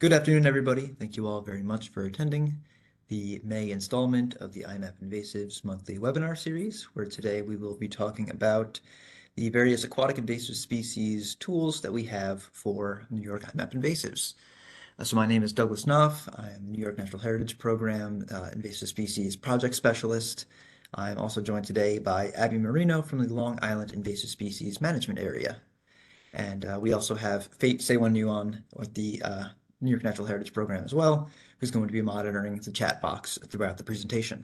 Good afternoon, everybody. Thank you all very much for attending the May installment of the iMapInvasives monthly webinar series, where today we will be talking about the various aquatic invasive species tools that we have for New York iMapInvasives. So my name is Douglas Knopf. I'm New York Natural Heritage Program Invasive Species Project Specialist. I'm also joined today by Abby Marino from the Long Island Invasive Species Management Area. And we also have Fate Sewon with the New York Natural Heritage Program as well, who's going to be monitoring the chat box throughout the presentation.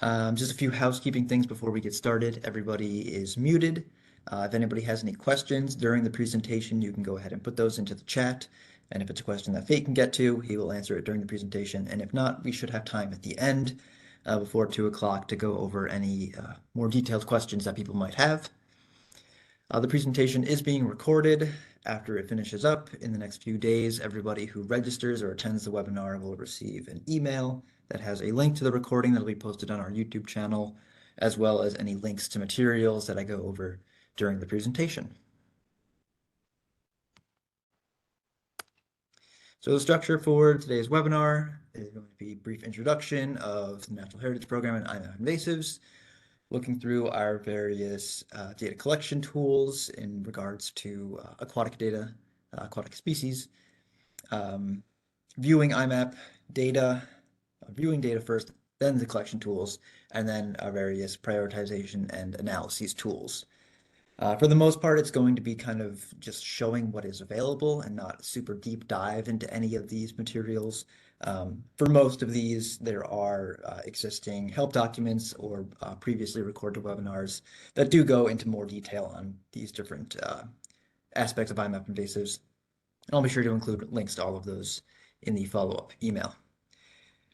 Just a few housekeeping things before we get started. Everybody is muted. If anybody has any questions during the presentation, you can go ahead and put those into the chat. And if it's a question that Fate can get to, he will answer it during the presentation. And if not, we should have time at the end before 2 o'clock to go over any more detailed questions that people might have. The presentation is being recorded. After it finishes up in the next few days, everybody who registers or attends the webinar will receive an email that has a link to the recording that will be posted on our YouTube channel, as well as any links to materials that I go over during the presentation. So the structure for today's webinar is going to be a brief introduction of the Natural Heritage Program and iMapInvasives, looking through our various data collection tools in regards to aquatic data, aquatic species, viewing IMAP data, viewing data first, then the collection tools, and then our various prioritization and analyses tools. For the most part, it's going to be kind of just showing what is available and not super deep dive into any of these materials. For most of these, there are existing help documents or previously recorded webinars that do go into more detail on these different aspects of iMapInvasives. And I'll be sure to include links to all of those in the follow-up email.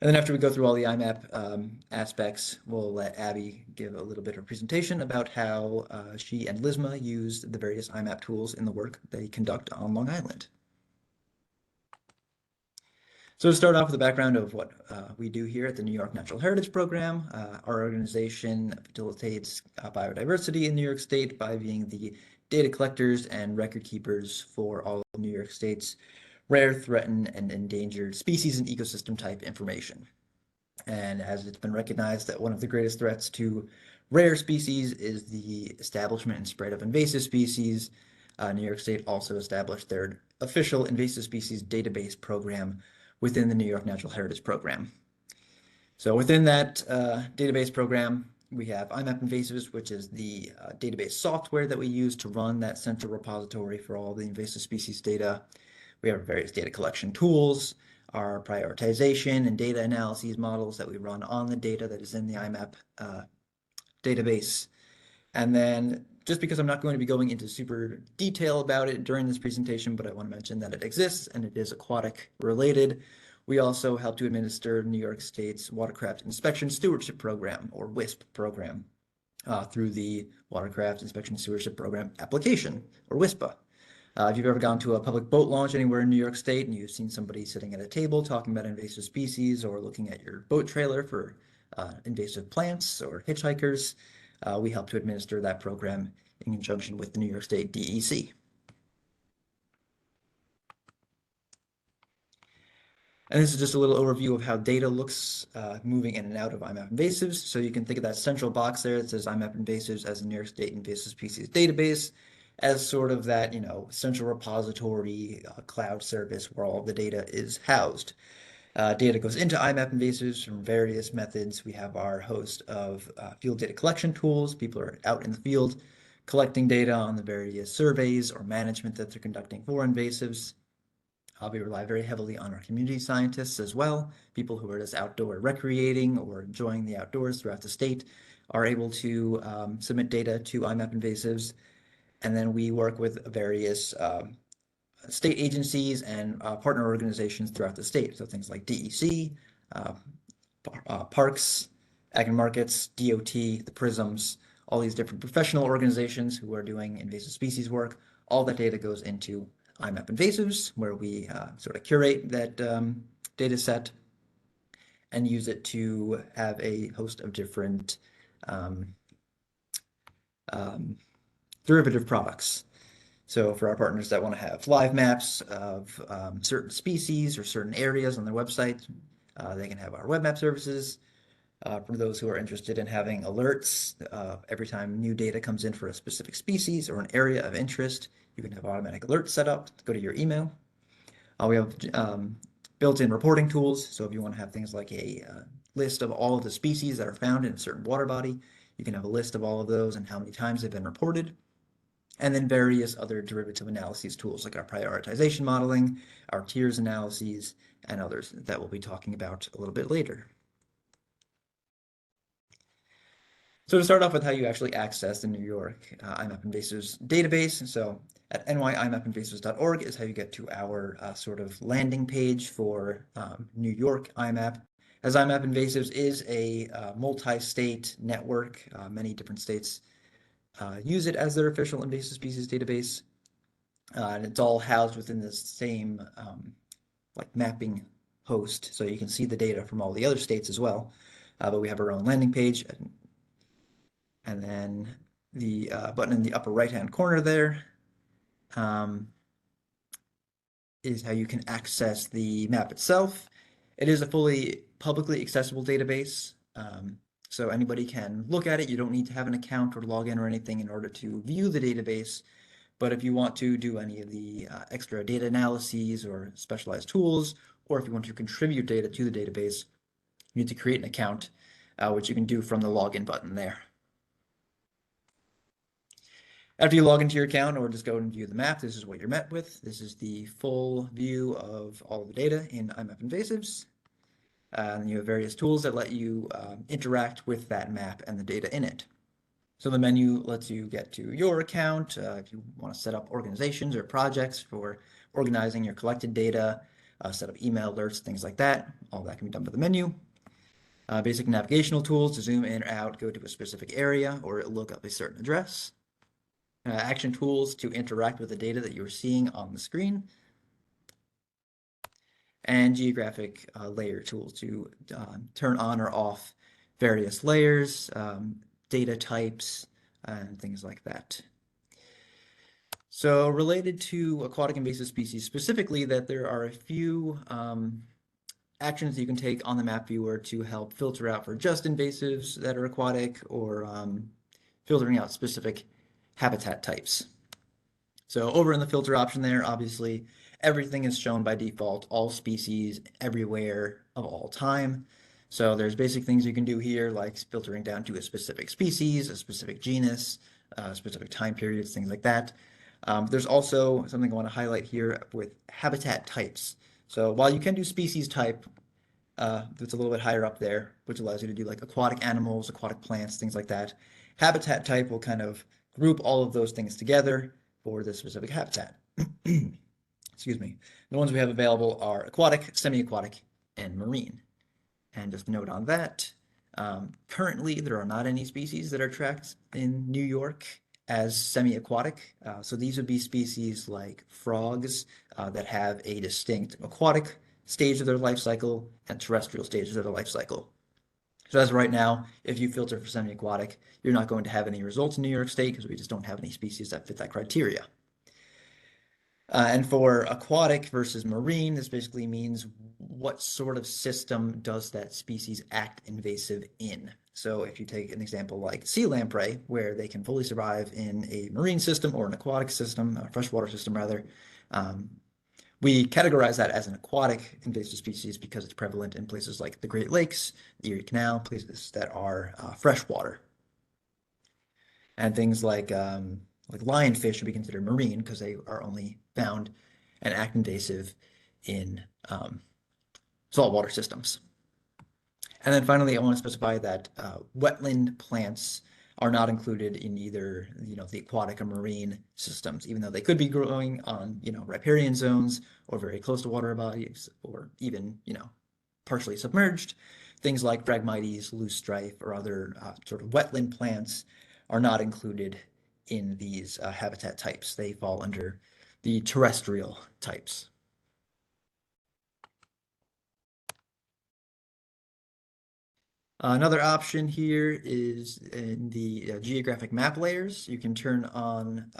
And then after we go through all the IMAP aspects, we'll let Abby give a little bit of a presentation about how she and Lisma use the various IMAP tools in the work they conduct on Long Island. So to start off with the background of what we do here at the New York Natural Heritage Program, our organization facilitates biodiversity in New York State by being the data collectors and record keepers for all of New York State's rare, threatened, and endangered species and ecosystem type information. And as it's been recognized that one of the greatest threats to rare species is the establishment and spread of invasive species, New York State also established their official invasive species database program within the New York Natural Heritage Program. So within that database program, we have iMapInvasives, which is the database software that we use to run that central repository for all the invasive species data. We have various data collection tools, our prioritization and data analyses models that we run on the data that is in the IMAP database. And then just because I'm not going to be going into super detail about it during this presentation, but I want to mention that it exists and it is aquatic related. We also help to administer New York State's Watercraft Inspection Stewardship Program, or WISP program, through the Watercraft Inspection Stewardship Program application, or WISPA. If you've ever gone to a public boat launch anywhere in New York State and you've seen somebody sitting at a table talking about invasive species or looking at your boat trailer for invasive plants or hitchhikers, we help to administer that program in conjunction with the New York State DEC. And this is just a little overview of how data looks moving in and out of iMapInvasives. So you can think of that central box there that says iMapInvasives as the New York State Invasive Species Database as sort of that, central repository cloud service where all of the data is housed. Data goes into iMapInvasives from various methods. We have our host of field data collection tools. People are out in the field collecting data on the various surveys or management that they're conducting for invasives. We rely very heavily on our community scientists as well. People who are just outdoor recreating or enjoying the outdoors throughout the state are able to submit data to iMapInvasives. And then we work with various state agencies and partner organizations throughout the state. So things like DEC, Parks, Ag and Markets, DOT, the PRISMs, all these different professional organizations who are doing invasive species work. All that data goes into iMapInvasives, where we sort of curate that data set and use it to have a host of different derivative products. So for our partners that want to have live maps of certain species or certain areas on their website, they can have our web map services. For those who are interested in having alerts, every time new data comes in for a specific species or an area of interest, you can have automatic alerts set up to go to your email. We have built-in reporting tools. So if you want to have things like a list of all of the species that are found in a certain water body, you can have a list of all of those and how many times they've been reported. And then various other derivative analyses tools like our prioritization modeling, our tiers analyses, and others that we'll be talking about a little bit later. So to start off with how you actually access the New York iMapInvasives database. So at nyiMapInvasives.org is how you get to our sort of landing page for New York IMAP. As iMapInvasives is a multi-state network, many different states use it as their official invasive species database. And it's all housed within the same like mapping host, so you can see the data from all the other states as well. But we have our own landing page, and then the button in the upper right-hand corner there is how you can access the map itself. It is a fully publicly accessible database, so anybody can look at it. You don't need to have an account or log in or anything in order to view the database. But if you want to do any of the extra data analyses or specialized tools, or if you want to contribute data to the database, you need to create an account, which you can do from the login button there. After you log into your account or just go and view the map, this is what you're met with. This is the full view of all of the data in iMapInvasives. And you have various tools that let you interact with that map and the data in it. So the menu lets you get to your account if you want to set up organizations or projects for organizing your collected data, set up email alerts, things like that. All that can be done by the menu. Basic navigational tools to zoom in or out, go to a specific area, or look up a certain address. Action tools to interact with the data that you're seeing on the screen. And geographic layer tools to turn on or off various layers, data types, and things like that. So related to aquatic invasive species specifically, that there are a few actions that you can take on the map viewer to help filter out for just invasives that are aquatic, or filtering out specific habitat types. So over in the filter option there, obviously, everything is shown by default, all species, everywhere, of all time. So there's basic things you can do here, like filtering down to a specific species, a specific genus, specific time periods, things like that. There's also something I want to highlight here with habitat types. So while you can do species type, that's a little bit higher up there, which allows you to do like aquatic animals, aquatic plants, things like that. Habitat type will kind of group all of those things together for the specific habitat. Excuse me. The ones we have available are aquatic, semi-aquatic, and marine. And just a note on that, currently there are not any species that are tracked in New York as semi-aquatic. So these would be species like frogs that have a distinct aquatic stage of their life cycle and terrestrial stages of their life cycle. So as of right now, if you filter for semi-aquatic, you're not going to have any results in New York State because we just don't have any species that fit that criteria. And for aquatic versus marine, this basically means what sort of system does that species act invasive in. So if you take an example like sea lamprey, where they can fully survive in a marine system or an aquatic system, a freshwater system rather, we categorize that as an aquatic invasive species because it's prevalent in places like the Great Lakes, the Erie Canal, places that are freshwater. And things like lionfish would be considered marine because they are only found and act invasive in saltwater systems. And then finally, I want to specify that wetland plants are not included in either, the aquatic or marine systems, even though they could be growing on, riparian zones or very close to water bodies, or even, partially submerged. Things like Phragmites, loosestrife, or other sort of wetland plants are not included in these habitat types. They fall under the terrestrial types. Another option here is in the geographic map layers. You can turn on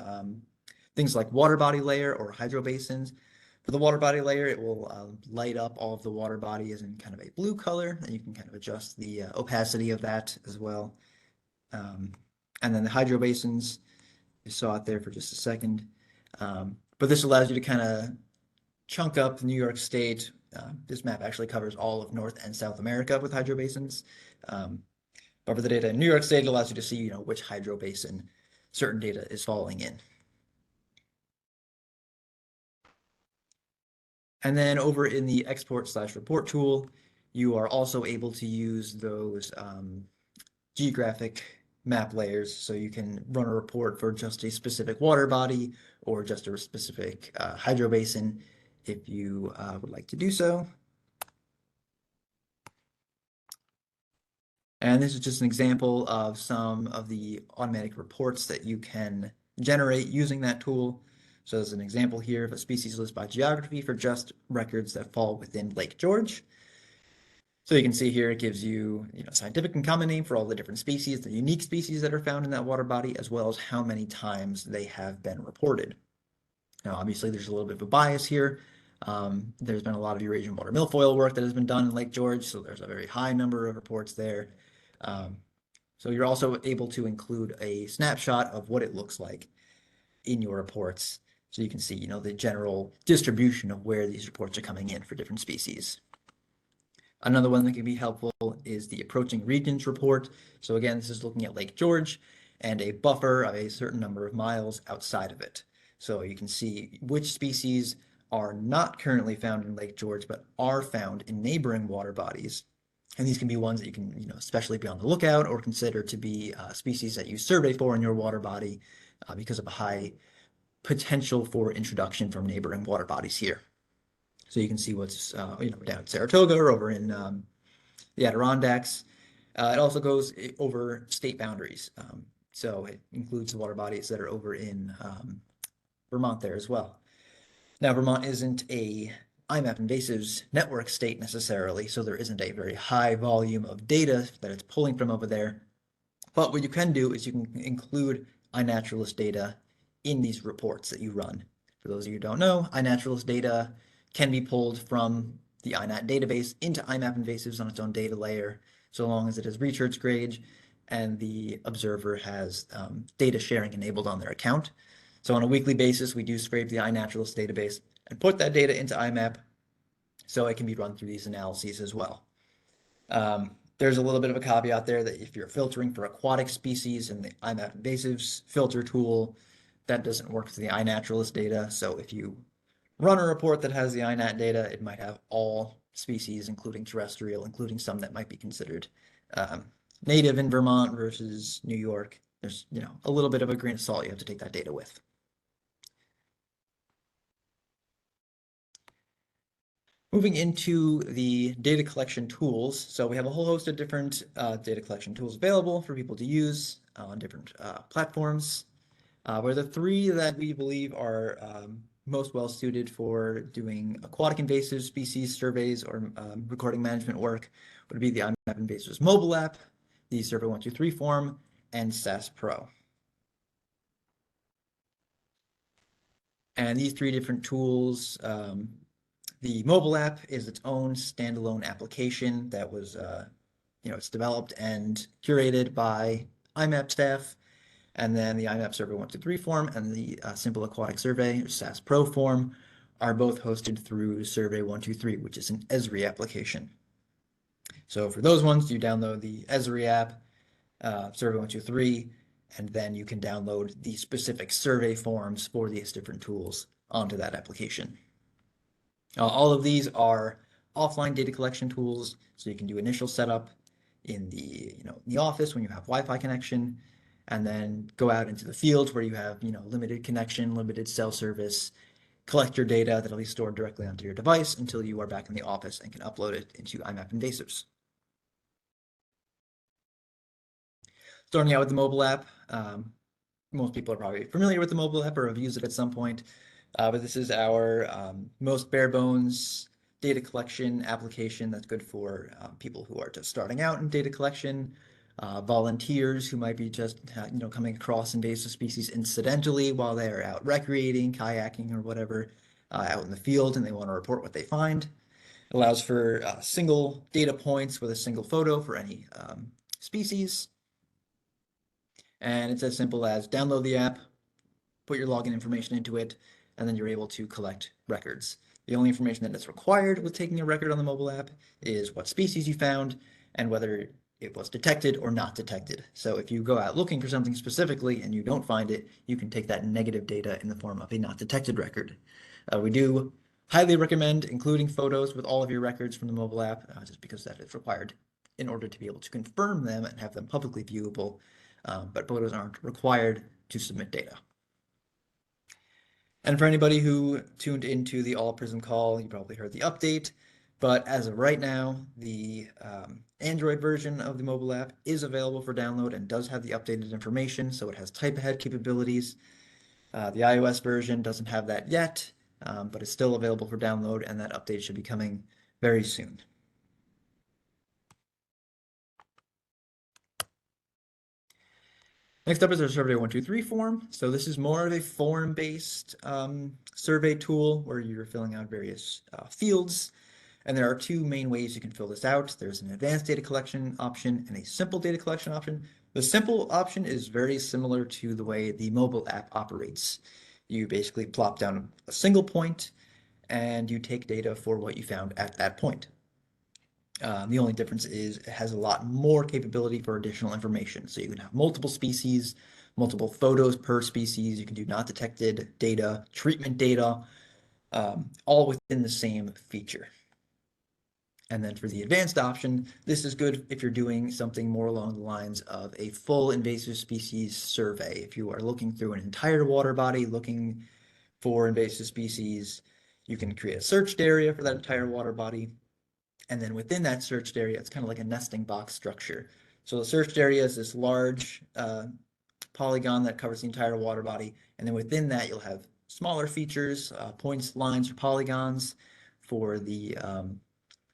things like water body layer or hydro basins. For the water body layer, it will light up all of the water bodies in kind of a blue color, and you can kind of adjust the opacity of that as well. And then the hydro basins, you saw it there for just a second. But this allows you to kind of chunk up New York State. This map actually covers all of North and South America with hydro basins. But for the data in New York State, it allows you to see, which hydro basin certain data is falling in. And then over in the export/report tool, you are also able to use those geographic map layers. So you can run a report for just a specific water body or just a specific hydro basin if you would like to do so. And this is just an example of some of the automatic reports that you can generate using that tool. So there's an example here of a species list by geography for just records that fall within Lake George. So you can see here it gives you, scientific and common name for all the different species, the unique species that are found in that water body, as well as how many times they have been reported. Now, obviously, there's a little bit of a bias here. There's been a lot of Eurasian water milfoil work that has been done in Lake George, so there's a very high number of reports there. So you're also able to include a snapshot of what it looks like in your reports. So you can see, the general distribution of where these reports are coming in for different species. Another one that can be helpful is the approaching regions report. So again, this is looking at Lake George and a buffer of a certain number of miles outside of it. So you can see which species are not currently found in Lake George, but are found in neighboring water bodies. And these can be ones that you can, especially be on the lookout or consider to be species that you survey for in your water body because of a high potential for introduction from neighboring water bodies here. So you can see what's, down at Saratoga or over in the Adirondacks. It also goes over state boundaries. So it includes the water bodies that are over in Vermont there as well. Now, Vermont isn't a iMapInvasives network state necessarily, so there isn't a very high volume of data that it's pulling from over there. But what you can do is you can include iNaturalist data in these reports that you run. For those of you who don't know, iNaturalist data can be pulled from the iNat database into iMapInvasives on its own data layer, so long as it is research grade and the observer has data sharing enabled on their account. So on a weekly basis, we do scrape the iNaturalist database and put that data into IMAP so it can be run through these analyses as well. There's a little bit of a caveat there that if you're filtering for aquatic species in the iMapInvasives filter tool, that doesn't work for the iNaturalist data. So if you run a report that has the iNat data, it might have all species, including terrestrial, including some that might be considered native in Vermont versus New York. There's, a little bit of a grain of salt you have to take that data with. Moving into the data collection tools. So we have a whole host of different data collection tools available for people to use on different platforms. Where the three that we believe are most well suited for doing aquatic invasive species surveys or recording management work would be the iMapInvasives mobile app, the Survey 123 form, and SAS Pro. And these three different tools, the mobile app is its own standalone application that was, it's developed and curated by IMAP staff. And then the IMAP Survey 123 form and the Simple Aquatic Survey, or SAS Pro form, are both hosted through Survey 123, which is an Esri application. So for those ones, you download the Esri app, Survey 123, and then you can download the specific survey forms for these different tools onto that application. All of these are offline data collection tools, so you can do initial setup in the, the office when you have Wi-Fi connection, and then go out into the fields where you have, limited connection, limited cell service, collect your data that'll be stored directly onto your device until you are back in the office and can upload it into iMapInvasives. Starting out with the mobile app, most people are probably familiar with the mobile app or have used it at some point, but this is our most bare bones data collection application that's good for people who are just starting out in data collection. volunteers who might be just coming across invasive species incidentally while they are out recreating, kayaking, or whatever out in the field, and they want to report what they find. It allows for single data points with a single photo for any species. And it's as simple as download the app, put your login information into it, and then you're able to collect records. The only information that is required with taking a record on the mobile app is what species you found and whether it was detected or not detected. So if you go out looking for something specifically and you don't find it, you can take that negative data in the form of a not detected record. We do highly recommend including photos with all of your records from the mobile app, just because that is required in order to be able to confirm them and have them publicly viewable. But photos aren't required to submit data. And for anybody who tuned into the All Prism call, you probably heard the update. But as of right now, the Android version of the mobile app is available for download and does have the updated information, so it has type ahead capabilities. The iOS version doesn't have that yet, but it's still available for download, and that update should be coming very soon. Next up is our Survey 123 form. So this is more of a form-based survey tool where you're filling out various fields. And there are two main ways you can fill this out. There's an advanced data collection option and a simple data collection option. The simple option is very similar to the way the mobile app operates. You basically plop down a single point and you take data for what you found at that point. The only difference is it has a lot more capability for additional information. So you can have multiple species, multiple photos per species. You can do not detected data, treatment data, all within the same feature. And then for the advanced option, this is good if you're doing something more along the lines of a full invasive species survey. If you are looking through an entire water body looking for invasive species, you can create a searched area for that entire water body. And then within that searched area, it's kind of like a nesting box structure. So the searched area is this large polygon that covers the entire water body. And then within that, you'll have smaller features, points, lines, or polygons for the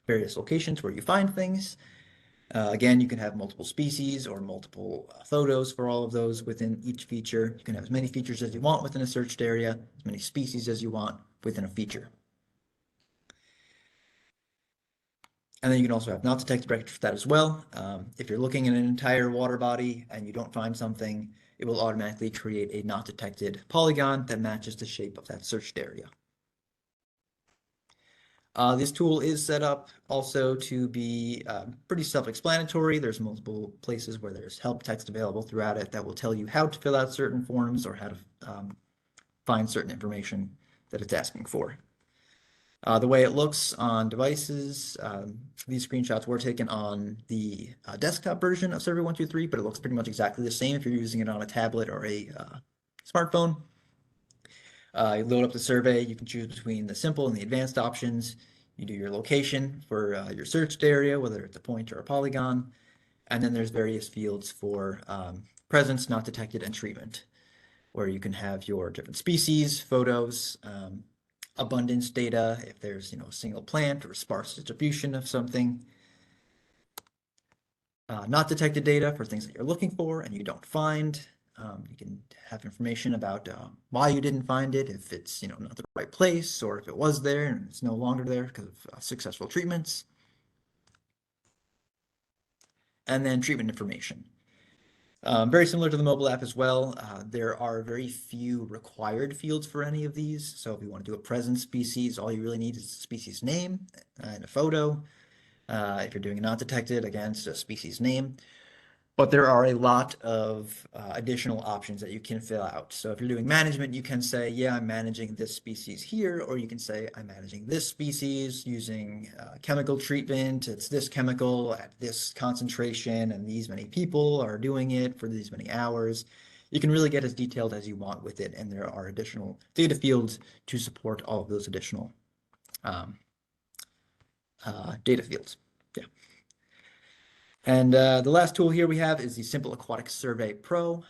various locations where you find things. Again, you can have multiple species or multiple photos for all of those within each feature. You can have as many features as you want within a searched area, as many species as you want within a feature. And then you can also have not detected records for that as well. If you're looking in an entire water body and you don't find something, it will automatically create a not detected polygon that matches the shape of that searched area. This tool is set up also to be pretty self-explanatory. There's multiple places where there's help text available throughout it that will tell you how to fill out certain forms or how to find certain information that it's asking for. The way it looks on devices, these screenshots were taken on the desktop version of Survey 123, but it looks pretty much exactly the same if you're using it on a tablet or a smartphone. You load up the survey, you can choose between the simple and the advanced options. You do your location for your searched area, whether it's a point or a polygon. And then there's various fields for presence, not detected, and treatment, where you can have your different species, photos, abundance data, if there's a single plant or sparse distribution of something. Not detected data for things that you're looking for and you don't find. You can have information about why you didn't find it, if it's not the right place, or if it was there and it's no longer there because of successful treatments. And then treatment information. Very similar to the mobile app as well. There are very few required fields for any of these. So if you want to do a present species, all you really need is a species name and a photo. If you're doing a not detected, again, it's a species name. But there are a lot of additional options that you can fill out. So if you're doing management, you can say, yeah, I'm managing this species here, or you can say, I'm managing this species using chemical treatment. It's this chemical at this concentration, and these many people are doing it for these many hours. You can really get as detailed as you want with it, and there are additional data fields to support all of those additional data fields. Yeah. And the last tool here we have is the Simple Aquatic Survey Pro.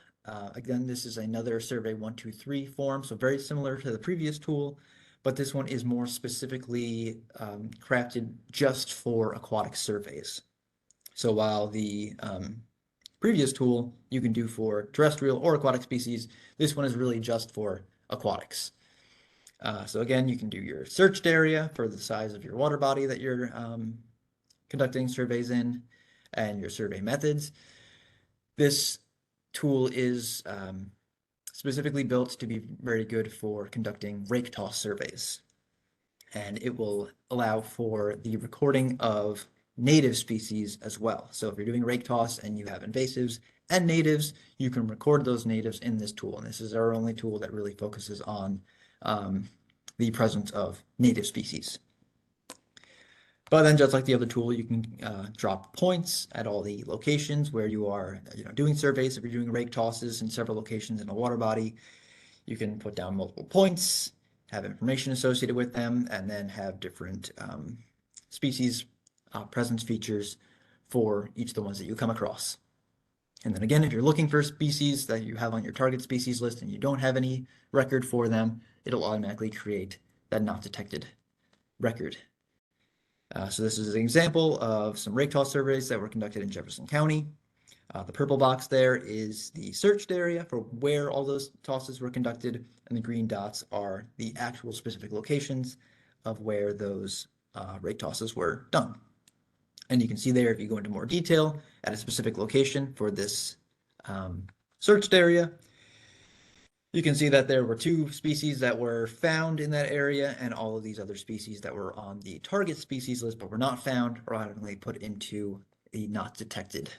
Again, this is another Survey 123 form, so very similar to the previous tool, but this one is more specifically crafted just for aquatic surveys. So while the previous tool you can do for terrestrial or aquatic species. This one is really just for aquatics. So again, you can do your searched area for the size of your water body that you're conducting surveys in, and your survey methods. This tool is specifically built to be very good for conducting rake toss surveys. And it will allow for the recording of native species as well. So if you're doing rake toss and you have invasives and natives, you can record those natives in this tool. And this is our only tool that really focuses on the presence of native species. But then just like the other tool, you can drop points at all the locations where you are doing surveys. If you're doing rake tosses in several locations in a water body, you can put down multiple points, have information associated with them, and then have different species presence features for each of the ones that you come across. And then again, if you're looking for species that you have on your target species list and you don't have any record for them, it'll automatically create that not detected record. So this is an example of some rake toss surveys that were conducted in Jefferson County. The purple box there is the searched area for where all those tosses were conducted, and the green dots are the actual specific locations of where those rake tosses were done. And you can see there, if you go into more detail at a specific location for this searched area, you can see that there were 2 species that were found in that area, and all of these other species that were on the target species list but were not found are automatically put into a not detected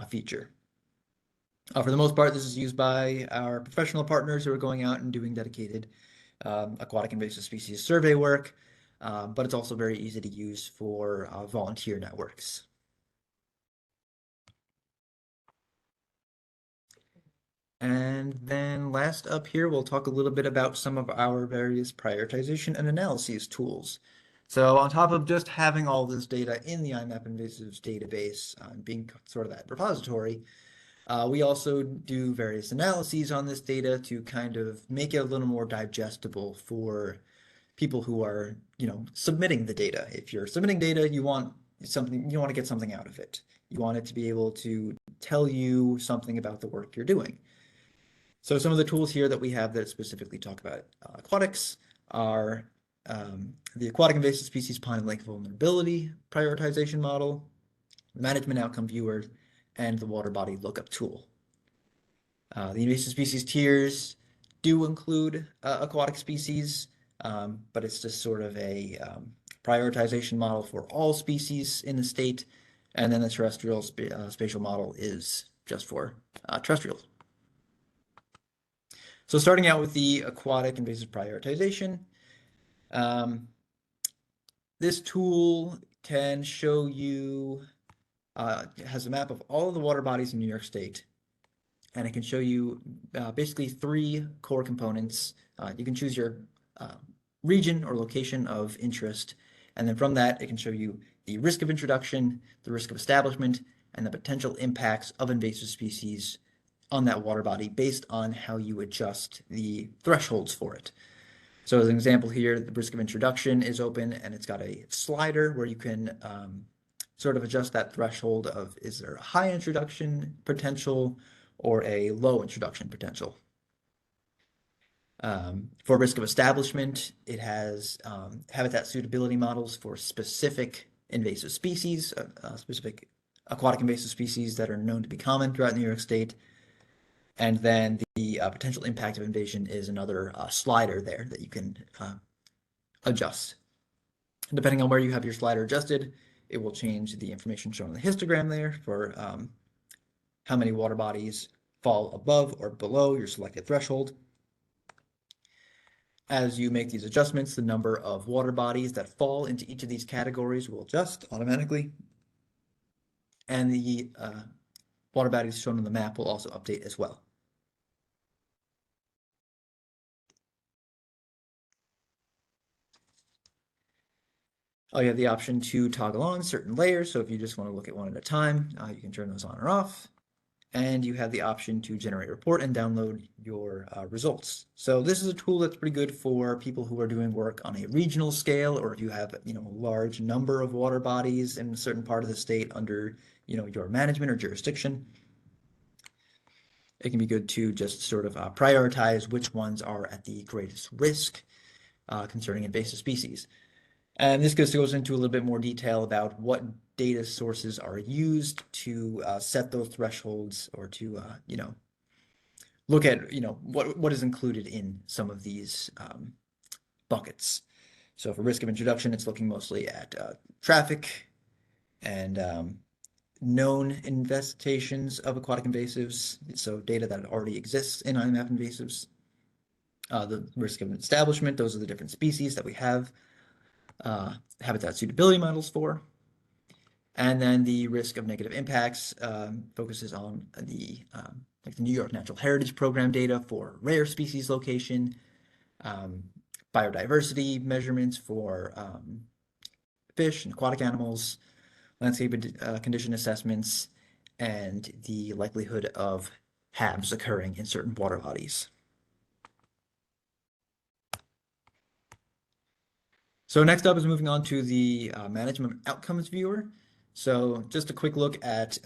feature. For the most part, this is used by our professional partners who are going out and doing dedicated aquatic invasive species survey work, but it's also very easy to use for volunteer networks. And then last up here, we'll talk a little bit about some of our various prioritization and analyses tools. So on top of just having all this data in the iMapInvasives database, being sort of that repository, we also do various analyses on this data to kind of make it a little more digestible for people who are, submitting the data. If you're submitting data, you want to get something out of it. You want it to be able to tell you something about the work you're doing. So some of the tools here that we have that specifically talk about aquatics are the Aquatic Invasive Species Pond and Lake Vulnerability Prioritization Model, Management Outcome Viewer, and the Water Body Lookup Tool. The invasive species tiers do include aquatic species, but it's just sort of a prioritization model for all species in the state, and then the terrestrial spatial model is just for terrestrials. So starting out with the aquatic invasive prioritization, this tool can show you, has a map of all of the water bodies in New York State, and it can show you basically 3 core components. You can choose your region or location of interest, and then from that, it can show you the risk of introduction, the risk of establishment, and the potential impacts of invasive species on that water body based on how you adjust the thresholds for it. So as an example here, the risk of introduction is open, and it's got a slider where you can sort of adjust that threshold of, is there a high introduction potential or a low introduction potential? For risk of establishment, it has habitat suitability models for specific invasive species, specific aquatic invasive species that are known to be common throughout New York State. And then the potential impact of invasion is another slider there that you can adjust. Depending on where you have your slider adjusted, it will change the information shown on the histogram there for how many water bodies fall above or below your selected threshold. As you make these adjustments, the number of water bodies that fall into each of these categories will adjust automatically. And the water bodies shown on the map will also update as well. You have the option to toggle on certain layers. So if you just want to look at one at a time, you can turn those on or off. And you have the option to generate a report and download your results. So this is a tool that's pretty good for people who are doing work on a regional scale, or if you have a large number of water bodies in a certain part of the state under your management or jurisdiction. it can be good to just sort of prioritize which ones are at the greatest risk concerning invasive species. And this goes into a little bit more detail about what data sources are used to set those thresholds or to, look at, what is included in some of these buckets. So for risk of introduction, it's looking mostly at traffic and known infestations of aquatic invasives, so data that already exists in iMapInvasives. The risk of establishment, those are the different species that we have habitat suitability models for. And then the risk of negative impacts focuses on like the New York Natural Heritage Program data for rare species location, biodiversity measurements for fish and aquatic animals, landscape condition assessments, and the likelihood of HABs occurring in certain water bodies. So next up is moving on to the management outcomes viewer. So just a quick look at,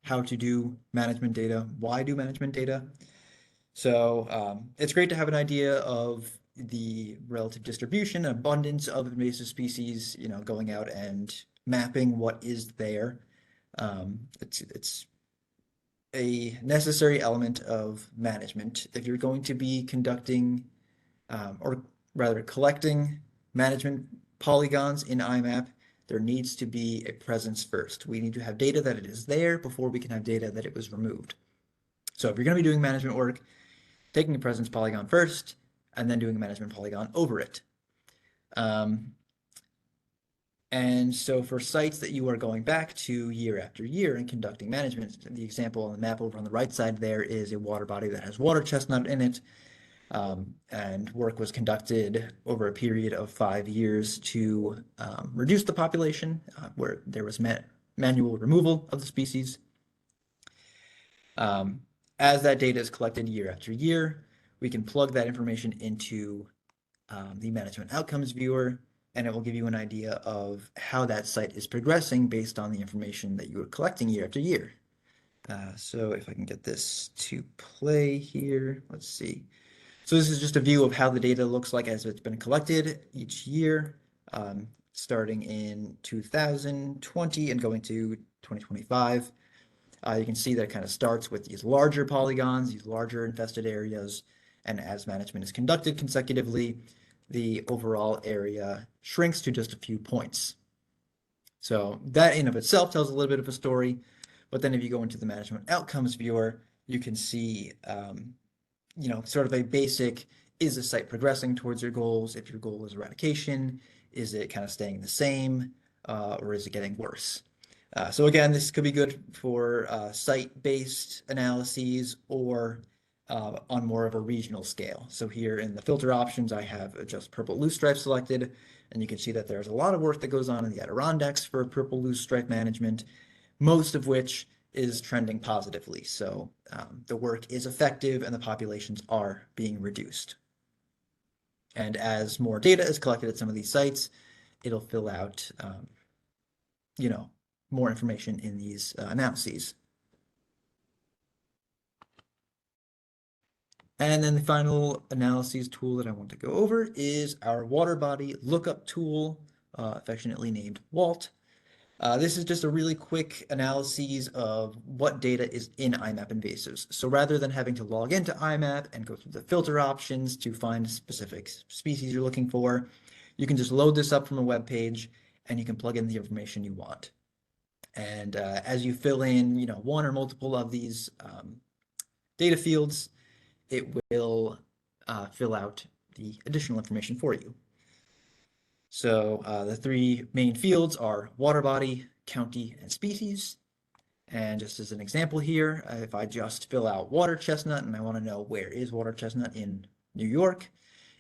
how to do management data, why do management data. So it's great to have an idea of the relative distribution, abundance of invasive species, going out and mapping what is there. It's a necessary element of management. If you're going to be conducting, or rather collecting management polygons in IMAP, there needs to be a presence first. We need to have data that it is there before we can have data that it was removed. So if you're going to be doing management work, taking a presence polygon first, and then doing a management polygon over it. And so for sites that you are going back to year after year and conducting management, the example on the map over on the right side there is a water body that has water chestnut in it. And work was conducted over a period of 5 years to reduce the population where there was manual removal of the species. As that data is collected year after year, we can plug that information into the management outcomes viewer, and it will give you an idea of how that site is progressing based on the information that you are collecting year after year. So if I can get this to play here, let's see. So this is just a view of how the data looks like as it's been collected each year, starting in 2020 and going to 2025. You can see that it kind of starts with these larger polygons, these larger infested areas, and as management is conducted consecutively, the overall area shrinks to just a few points. So that in of itself tells a little bit of a story, but then if you go into the management outcomes viewer, you can see sort of a basic, is the site progressing towards your goals? If your goal is eradication, is it kind of staying the same, or is it getting worse? So again, this could be good for site-based analyses or on more of a regional scale. So here in the filter options, I have just purple loosestrife selected, and you can see that there's a lot of work that goes on in the Adirondacks for purple loosestrife management, most of which is trending positively. So the work is effective and the populations are being reduced. And as more data is collected at some of these sites, it'll fill out, more information in these analyses. And then the final analyses tool that I want to go over is our water body lookup tool, affectionately named WALT. This is just a really quick analysis of what data is in iMapInvasives. So rather than having to log into IMAP and go through the filter options to find specific species you're looking for, you can just load this up from a web page and you can plug in the information you want. And as you fill in, one or multiple of these data fields, it will fill out the additional information for you. So the three main fields are water body, county, and species. And just as an example here, if I just fill out water chestnut and I want to know where is water chestnut in New York,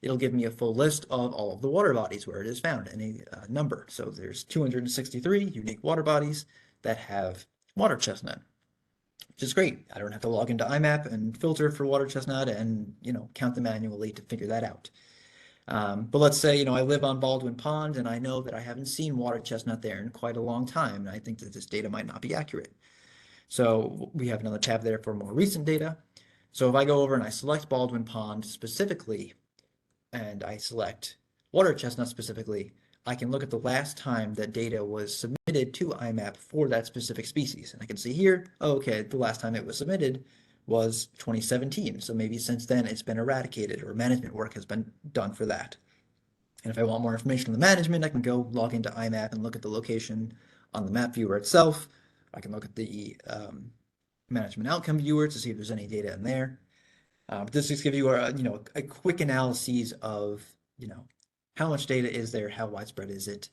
it'll give me a full list of all of the water bodies where it is found and a number. So there's 263 unique water bodies that have water chestnut, which is great. I don't have to log into IMAP and filter for water chestnut and count them manually to figure that out. But let's say I live on Baldwin Pond and I know that I haven't seen water chestnut there in quite a long time, and I think that this data might not be accurate. So we have another tab there for more recent data. So if I go over and I select Baldwin Pond specifically, and I select water chestnut specifically, I can look at the last time that data was submitted to IMAP for that specific species. And I can see here, oh, okay, the last time it was submitted was 2017. So maybe since then it's been eradicated or management work has been done for that. And if I want more information on the management, I can go log into IMAP and look at the location on the map viewer itself. I can look at the management outcome viewer to see if there's any data in there. But this just gives you a quick analysis of how much data is there, how widespread is it,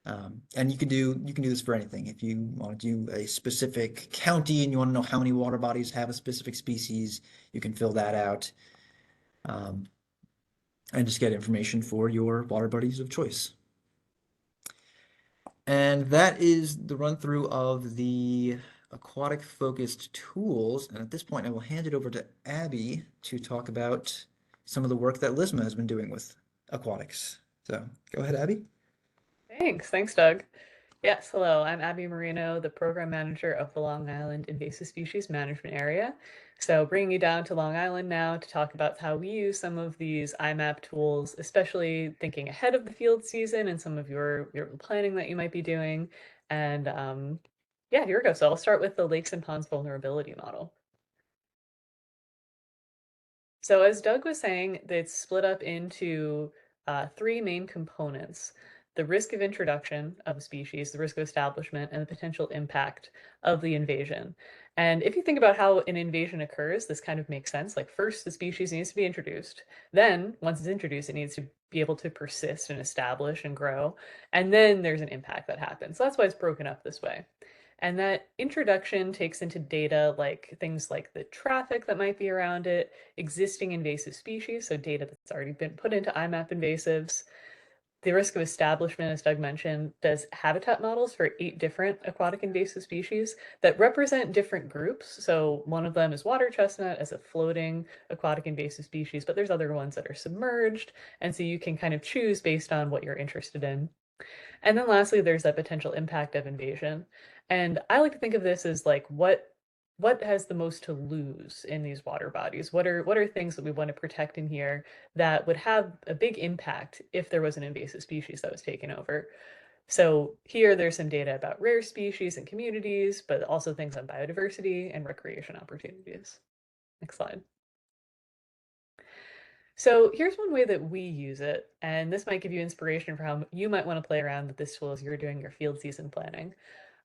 and you can do this for anything. If you want to do a specific county and you want to know how many water bodies have a specific species, you can fill that out, and just get information for your water bodies of choice. And that is the run through of the aquatic focused tools. And at this point, I will hand it over to Abby to talk about some of the work that Lisma has been doing with aquatics. So go ahead, Abby. Thanks, Doug. Yes, hello, I'm Abby Marino, the program manager of the Long Island Invasive Species Management Area. So bringing you down to Long Island now to talk about how we use some of these IMAP tools, especially thinking ahead of the field season and some of your planning that you might be doing. And yeah, here we go. So I'll start with the lakes and ponds vulnerability model. So as Doug was saying, it's split up into three main components: the risk of introduction of a species, the risk of establishment, and the potential impact of the invasion. And if you think about how an invasion occurs, this kind of makes sense. Like first, the species needs to be introduced. Then, once it's introduced, it needs to be able to persist and establish and grow. And then there's an impact that happens. So that's why it's broken up this way. And that introduction takes into data like things like the traffic that might be around it, existing invasive species, so data that's already been put into iMapInvasives. The risk of establishment, as Doug mentioned, does habitat models for 8 different aquatic invasive species that represent different groups. So one of them is water chestnut as a floating aquatic invasive species, but there's other ones that are submerged. And so you can kind of choose based on what you're interested in. And then lastly, there's that potential impact of invasion. And I like to think of this as like what has the most to lose in these water bodies? What are things that we want to protect in here that would have a big impact if there was an invasive species that was taken over? So here there's some data about rare species and communities, but also things on biodiversity and recreation opportunities. Next slide. So here's one way that we use it, and this might give you inspiration for how you might want to play around with this tool as you're doing your field season planning.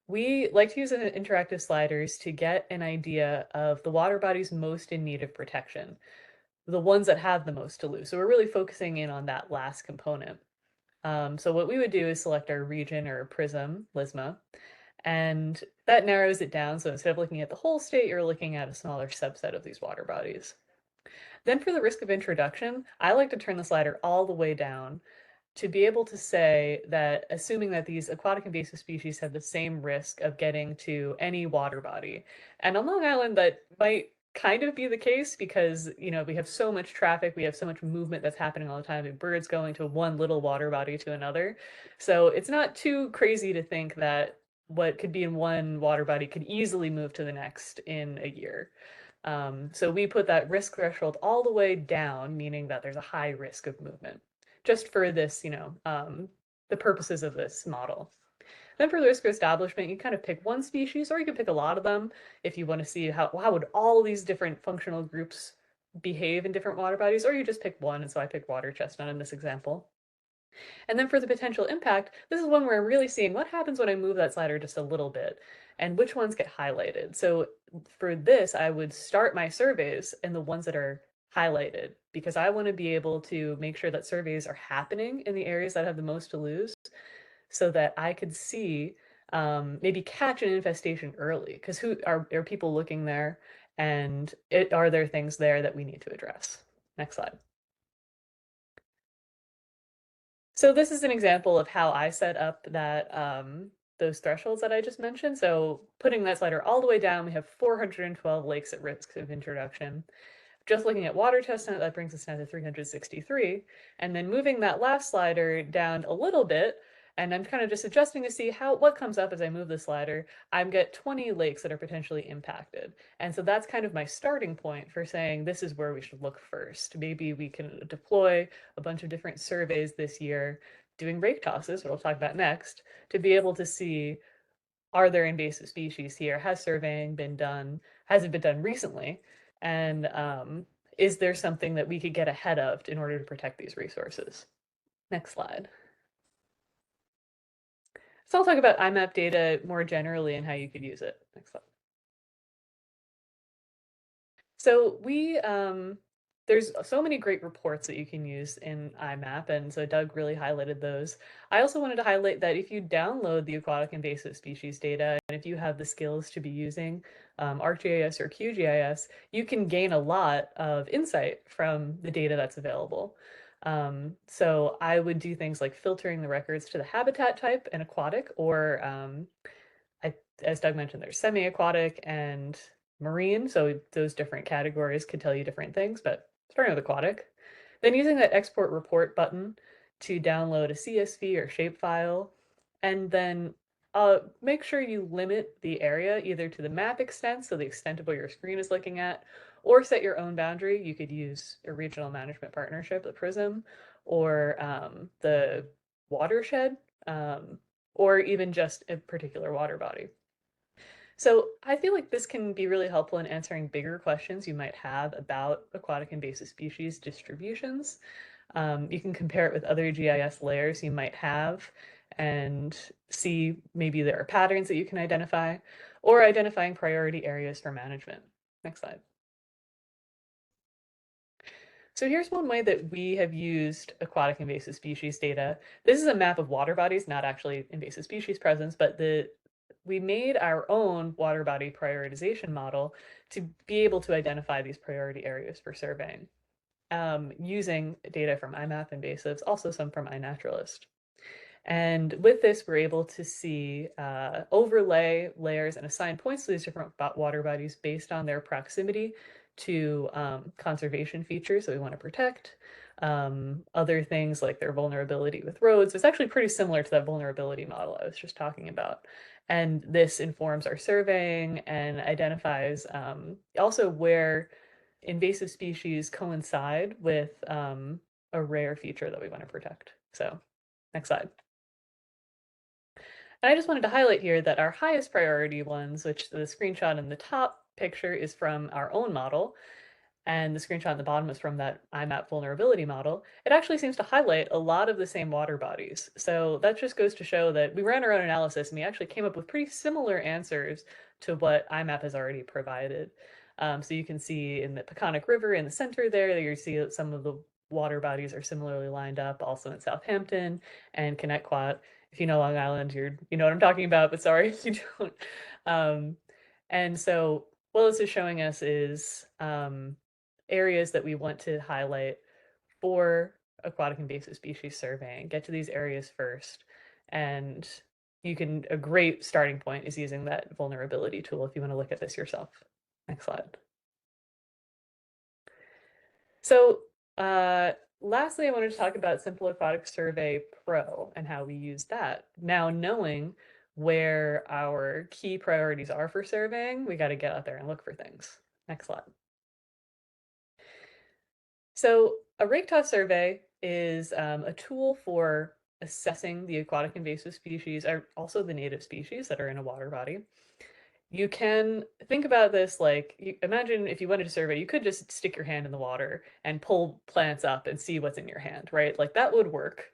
We like to use interactive sliders to get an idea of the water bodies most in need of protection, the ones that have the most to lose. So we're really focusing in on that last component. So what we would do is select our region or prism, LISMA, and that narrows it down. So instead of looking at the whole state, you're looking at a smaller subset of these water bodies. Then for the risk of introduction, I like to turn the slider all the way down to be able to say that assuming that these aquatic invasive species have the same risk of getting to any water body. And on Long Island, that might kind of be the case because, we have so much traffic, we have so much movement that's happening all the time, and birds going to one little water body to another. So it's not too crazy to think that what could be in one water body could easily move to the next in a year. So we put that risk threshold all the way down, meaning that there's a high risk of movement, just for this, the purposes of this model. Then for the risk of establishment, you kind of pick one species, or you can pick a lot of them if you want to see how would all these different functional groups behave in different water bodies, or you just pick one, and so I picked water chestnut in this example. And then for the potential impact, this is one where I'm really seeing what happens when I move that slider just a little bit and which ones get highlighted. So for this, I would start my surveys in the ones that are highlighted because I want to be able to make sure that surveys are happening in the areas that have the most to lose so that I could see maybe catch an infestation early because who are people looking there and are there things there that we need to address? Next slide. So this is an example of how I set up that those thresholds that I just mentioned. So putting that slider all the way down, we have 412 lakes at risk of introduction. Just looking at water chestnut, that brings us down to 363. And then moving that last slider down a little bit, And I'm kind of just adjusting to see what comes up as I move the slider. I get 20 lakes that are potentially impacted. And so that's kind of my starting point for saying this is where we should look first. Maybe we can deploy a bunch of different surveys this year, doing rake tosses, what I'll talk about next, to be able to see, are there invasive species here? Has surveying been done? Has it been done recently? And is there something that we could get ahead of in order to protect these resources? Next slide. So I'll talk about IMAP data more generally and how you could use it. Next slide. So there's so many great reports that you can use in IMAP, and so Doug really highlighted those. I also wanted to highlight that if you download the aquatic invasive species data, and if you have the skills to be using ArcGIS or QGIS, you can gain a lot of insight from the data that's available. So I would do things like filtering the records to the habitat type and aquatic, or I, as Doug mentioned, there's semi-aquatic and marine, so those different categories could tell you different things, but starting with aquatic. Then using that export report button to download a CSV or shapefile, and then make sure you limit the area either to the map extent, so the extent of what your screen is looking at, or set your own boundary. You could use a regional management partnership, the PRISM, or the watershed, or even just a particular water body. So I feel like this can be really helpful in answering bigger questions you might have about aquatic invasive species distributions. You can compare it with other GIS layers you might have and see maybe there are patterns that you can identify, or identifying priority areas for management. Next slide. So here's one way that we have used aquatic invasive species data. This is a map of water bodies, not actually invasive species presence, but we made our own water body prioritization model to be able to identify these priority areas for surveying, using data from iMapInvasives, also some from iNaturalist. And with this, we're able to see overlay layers and assign points to these different water bodies based on their proximity to conservation features that we want to protect. Other things like their vulnerability with roads. It's actually pretty similar to that vulnerability model I was just talking about. And this informs our surveying and identifies also where invasive species coincide with a rare feature that we want to protect. So next slide. And I just wanted to highlight here that our highest priority ones, which the screenshot in the top picture is from our own model, and the screenshot in the bottom is from that IMAP vulnerability model, it actually seems to highlight a lot of the same water bodies. So that just goes to show that we ran our own analysis and we actually came up with pretty similar answers to what IMAP has already provided. So you can see in the Peconic River in the center there, you see that some of the water bodies are similarly lined up, also in Southampton and Connecticut. If you know Long Island, you know what I'm talking about, but sorry if you don't. And so what this is showing us is areas that we want to highlight for aquatic invasive species surveying. Get to these areas first. And a great starting point is using that vulnerability tool if you want to look at this yourself. Next slide. So lastly, I wanted to talk about Simple Aquatic Survey Pro and how we use that. Now, knowing where our key priorities are for surveying, we got to get out there and look for things. Next slide. So a rake toss survey is a tool for assessing the aquatic invasive species, or also the native species that are in a water body. You can think about this like, imagine if you wanted to survey, you could just stick your hand in the water and pull plants up and see what's in your hand, right? Like that would work.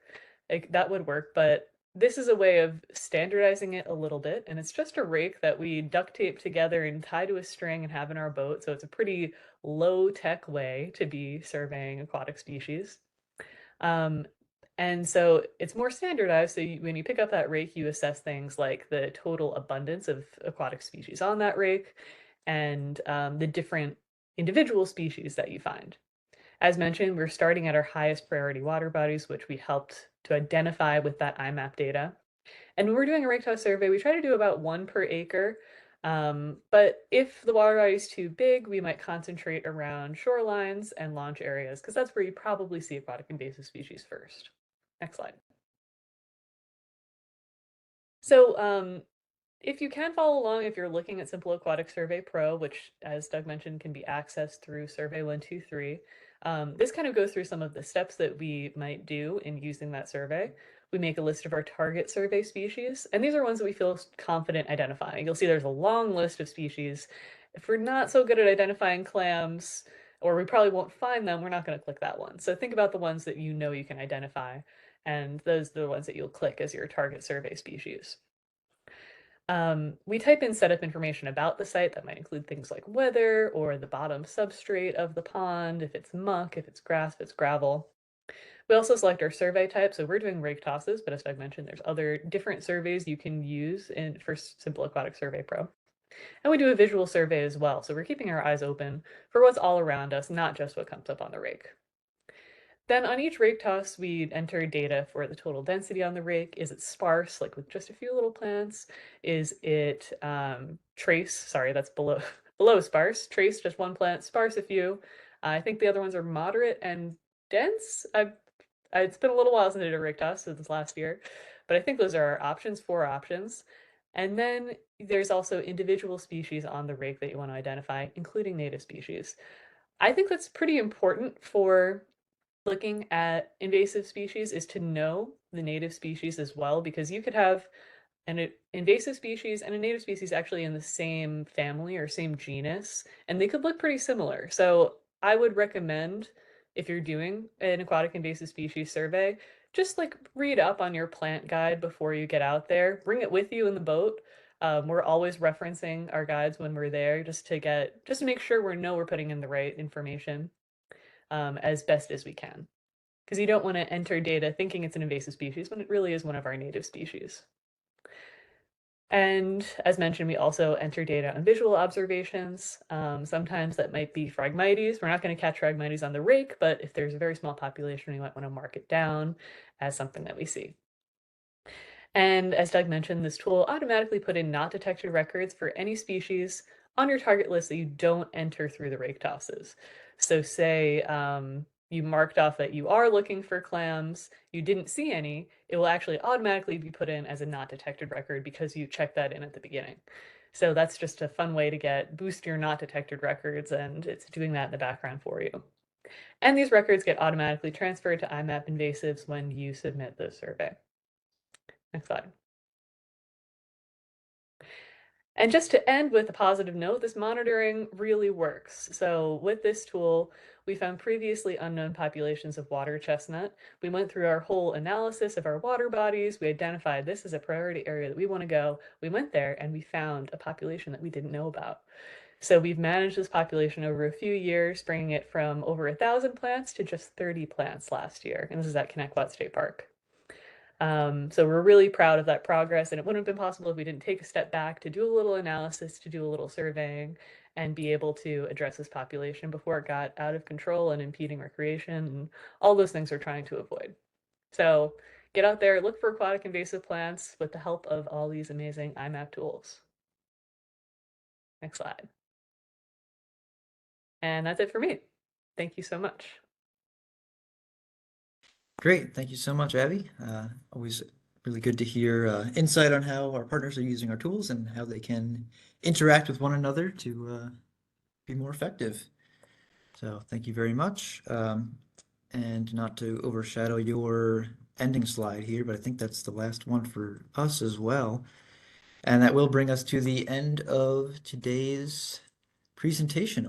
That would work, but this is a way of standardizing it a little bit. And it's just a rake that we duct tape together and tie to a string and have in our boat. So it's a pretty low tech way to be surveying aquatic species. Um, and so it's more standardized. So when you pick up that rake, you assess things like the total abundance of aquatic species on that rake and the different individual species that you find. As mentioned, we're starting at our highest priority water bodies, which we helped to identify with that IMAP data. And when we're doing a rake toss survey, we try to do about 1 per acre. But if the water body is too big, we might concentrate around shorelines and launch areas, because that's where you probably see aquatic invasive species first. Next slide. So if you can follow along, if you're looking at Simple Aquatic Survey Pro, which, as Doug mentioned, can be accessed through Survey 123, this kind of goes through some of the steps that we might do in using that survey. We make a list of our target survey species, and these are ones that we feel confident identifying. You'll see there's a long list of species. If we're not so good at identifying clams, or we probably won't find them, we're not going to click that one. So think about the ones that you know you can identify, and those are the ones that you'll click as your target survey species. We type in setup information about the site that might include things like weather or the bottom substrate of the pond, if it's muck, if it's grass, if it's gravel. We also select our survey type. So we're doing rake tosses, but as Doug mentioned, there's other different surveys you can use for Simple Aquatic Survey Pro. And we do a visual survey as well. So we're keeping our eyes open for what's all around us, not just what comes up on the rake. Then on each rake toss, we enter data for the total density on the rake. Is it sparse, like with just a few little plants? Is it trace? Sorry, that's below below sparse. Trace, just one plant. Sparse, a few. I think the other ones are moderate and dense. It's been a little while since I did a rake toss, since last year, but I think those are our options, 4 options. And then there's also individual species on the rake that you want to identify, including native species. I think that's pretty important for looking at invasive species, is to know the native species as well, because you could have an invasive species and a native species actually in the same family or same genus, and they could look pretty similar. So I would recommend, if you're doing an aquatic invasive species survey, just like read up on your plant guide before you get out there. Bring it with you in the boat. We're always referencing our guides when we're there, just to make sure we're putting in the right information as best as we can, because you don't want to enter data thinking it's an invasive species when it really is one of our native species. And as mentioned, we also enter data on visual observations. Sometimes that might be Phragmites. We're not going to catch Phragmites on the rake, but if there's a very small population, we might want to mark it down as something that we see. And as Doug mentioned, this tool automatically put in not detected records for any species on your target list that you don't enter through the rake tosses. So say you marked off that you are looking for clams, you didn't see any, it will actually automatically be put in as a not detected record because you checked that in at the beginning. So that's just a fun way to boost your not detected records, and it's doing that in the background for you. And these records get automatically transferred to iMapInvasives when you submit the survey. Next slide. And just to end with a positive note, this monitoring really works. So with this tool, we found previously unknown populations of water chestnut. We went through our whole analysis of our water bodies. We identified this is a priority area that we want to go. We went there and we found a population that we didn't know about. So we've managed this population over a few years, bringing it from over 1,000 plants to just 30 plants last year. And this is at Connecticut State Park. So we're really proud of that progress, and it wouldn't have been possible if we didn't take a step back to do a little analysis, to do a little surveying, and be able to address this population before it got out of control and impeding recreation and all those things we're trying to avoid. So get out there, look for aquatic invasive plants with the help of all these amazing iMap tools. Next slide. And that's it for me. Thank you so much. Great. Thank you so much, Abby. Always really good to hear insight on how our partners are using our tools and how they can interact with one another to be more effective. So thank you very much. And not to overshadow your ending slide here, but I think that's the last one for us as well. And that will bring us to the end of today's presentation.